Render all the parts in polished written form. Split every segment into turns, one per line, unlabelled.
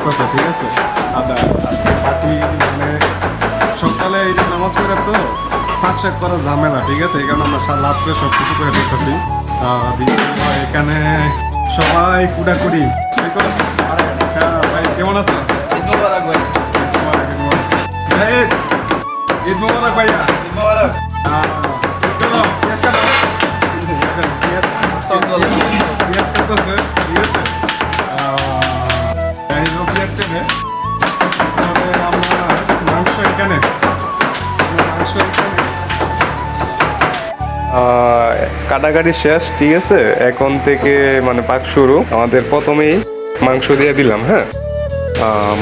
লাগতেছে, ঠিক আছে? আদা আজকে পার্টি মানে সকালে এই যে নামাজ পড়ে তো ফাঁক শাক করা ঝামেলা, ঠিক আছে? এই কারণে আমরা লাস্টে সব কিছু করে দিতেছি। এখানে সবাই কুড়াকুড়ি। হ্যাঁ ভাই, কেমন আছে? ঈদ মোবারক ভাইয়া। চলো পেঁয়াজ কাটো। পেঁয়াজ কাটতেছে, ঠিক আছে? পেঁয়াজ কেটে তবে আমরা মাংস এখানে কাটাকাটি শেষ, ঠিক আছে? এখন থেকে মানে পাক শুরু। আমাদের প্রথমেই মাংস দিয়ে দিলাম। হ্যাঁ,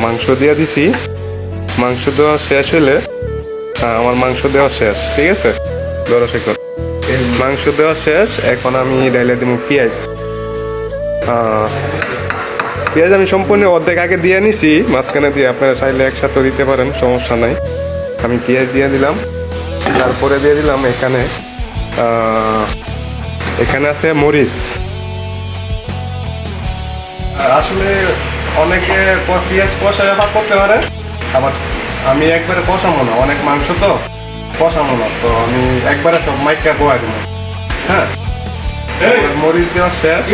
মাংস দিয়ে দিছি। মাংস দেওয়া শেষ হলে আমার মাংস দেওয়া শেষ, ঠিক আছে? মাংস দেওয়া শেষ। এখন আমি ডাইলে দিব পেঁয়াজ। পেঁয়াজ আমি সম্পূর্ণ অর্ধেক আগে দিয়ে নিছি, মাঝখানে দিয়ে আপনারা চাইলে একসাথে দিতে পারেন, সমস্যা নাই। আমি পেঁয়াজ দিয়ে দিলাম। তারপরে দিয়ে দিলাম এখানে আছে মরিচ। আসলে অনেকে পেঁয়াজ কষা ব্যাপার করতে পারে, আবার আমি একবারে কষাবো না, অনেক মাংস তো কষাবো না, তো আমি একবারে সব মাইকা পোয়া দিব। হ্যাঁ, মরিচ দেওয়া শেষ।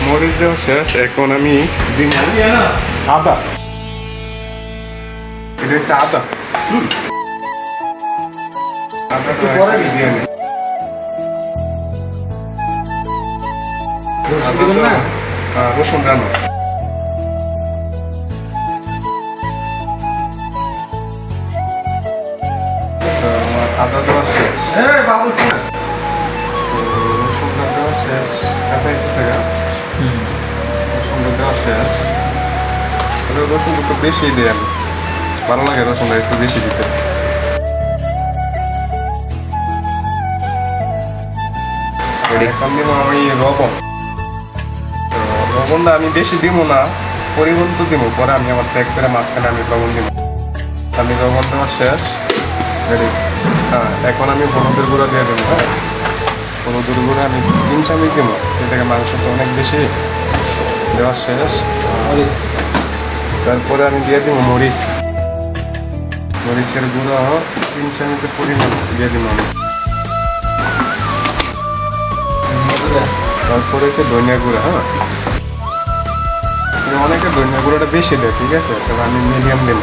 মরিচ দেওয়া শেষ। এখন আমি দিব আদা। এটা হচ্ছে আদা। আদাটা দিয়ে নিই। রসুন রানো। আদা দেওয়া শেষ। রসুনটা দেওয়া শেষ। রসুনটা দেওয়া শেষ। রসুন একটু বেশি দিই আমি, ভালো লাগে রসুনটা একটু বেশি দিতে। এখন দিব আমি লবণ। লবণটা আমি বেশি দিব না, পরিমাণ তো দিব, পরে আমি আবার চেক করে মাঝখানে আমি লবণ দিব। আমি লবণ দেওয়া শেষ। রেডি। হ্যাঁ, এখন আমি হলুদের গুঁড়া দিয়ে দেবো। হ্যাঁ, হলুদের গুঁড়া আমি 3 চামচ দিব। এটাকে মাংস তো অনেক বেশি দেওয়া শেষ। তারপরে আমি দিয়ে দিব মরিচ। মরিচের গুঁড়া 3 চামচের পরিমাণ দিয়ে দিব আমি। তারপরে হচ্ছে ধনিয়া গুঁড়া। হ্যাঁ, অনেকে ধনিয়া গুঁড়োটা বেশি দেয়, ঠিক আছে? তবে আমি মিডিয়াম দিন।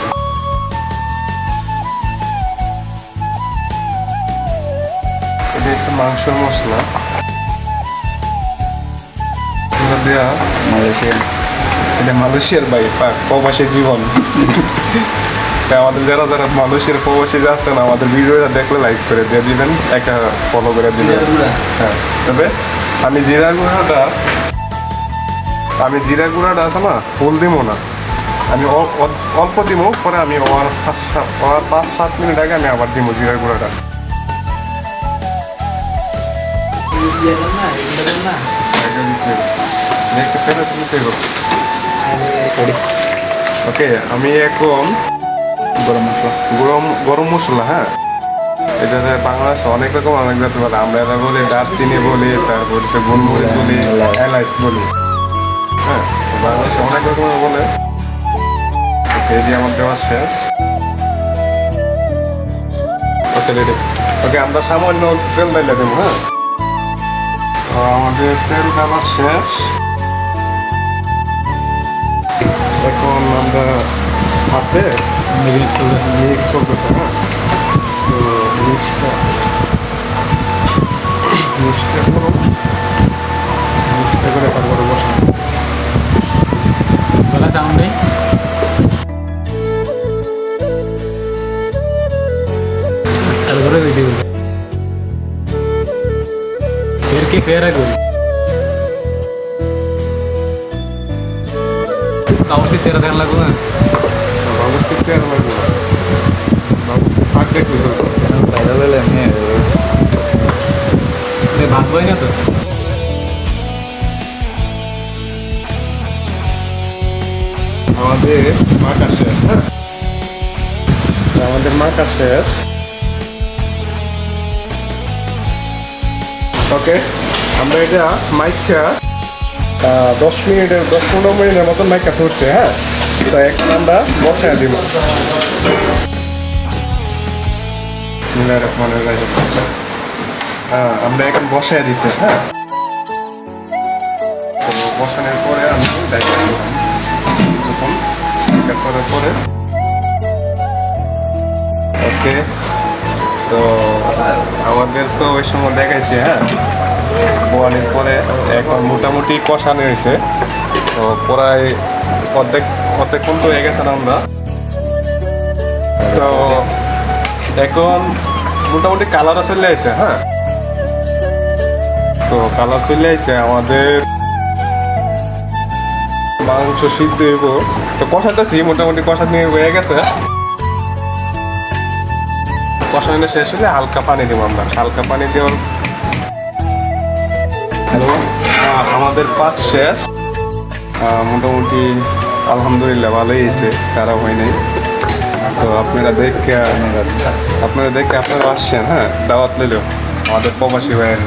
এটা হচ্ছে মাংসের মশলা। দেওয়া এটা মালয়েশিয়ার ভাই প্রবাসী জীবন। আমাদের যারা যারা মালয়েশিয়ার প্রবাসী আছেন, আমাদের ভিডিওটা দেখলে লাইক করে দিয়ে দিবেন, একটা ফলো করে দিবেন। হ্যাঁ, তবে আমি জিরা গুঁড়াটা আছে না, ফুল দিব না, আমি অল্প দিব। পরে আমি 5-7 মিনিট আগে আমি আবার দিব জিরা গুঁড়াটা। ওকে, আমি এখন গরম মশলা। হ্যাঁ, এটা বাংলাদেশে অনেক রকম অনেক জাতি বলে, আমরা এটা বলি দারচিনি বলি, তারপর হচ্ছে গোলমরিচ বলি, এলাচ বলি। হ্যাঁ, বাংলাদেশে অনেক রকম বলে। এই যে আমার দেওয়া শেষ। Okay ready. ওকে, আমরা সামান্য তেল ডাইলে দেবো। হ্যাঁ, আমাদের তেল দেওয়া শেষ। এখন আমরা হাতে মিক্স করতেছে। হ্যাঁ, তো মিক্সটা করে তারপরে বসানো। সাউন্ড নেই। তারপরে ভিডিও ফের করি বাবুসি তেরা দেন লাগবো না। বাবুসি তেরা লাগবো না। বাবুসি ফাঁক দেখবি ফায়দা পেলে আমি ভাত বই না তো। আমাদের মাখা শেষ। হ্যাঁ, আমাদের মাখা শেষ। ওকে, আমরা এটা মাইকা 10-15 মিনিটের মতন মাইকা ধরছে। হ্যাঁ, তো এখন আমরা বসায় দিব। বিসমিল্লাহির রহমানির রহিম। হ্যাঁ, আমরা এখন বসায় দিছি। হ্যাঁ, তো বসানোর পরে আমি দেখলাম কিছুক্ষণ করার পরে ওকে। তো আমাদের তো ওই সময় দেখাইছে, হ্যাঁ, বোয়ানোর পরে এখন মোটামুটি কষানো হয়েছে। তো প্রায় অর্ধেক কিন্তু হয়ে গেছে আমরা। তো এখন মোটামুটি কালারও চলে আসছে। হ্যাঁ, তো কালার চলে আসছে, আমাদের মাংস সিদ্ধ হইব। তো কষাতেছি, মোটামুটি কষা নিয়ে হয়ে গেছে। কষানো শেষ হলে হালকা পানি দেবো আমরা। হালকা পানি দেওয়ার হ্যালো, আমাদের পাক শেষ। মোটামুটি আলহামদুলিল্লাহ ভালোই হয়েছে, খারাপ হয় নাই। তো আপনারা দেখে আপনারা আসছেন। হ্যাঁ, দাওয়াত লইলেও আমাদের প্রবাসী ভাইয়ের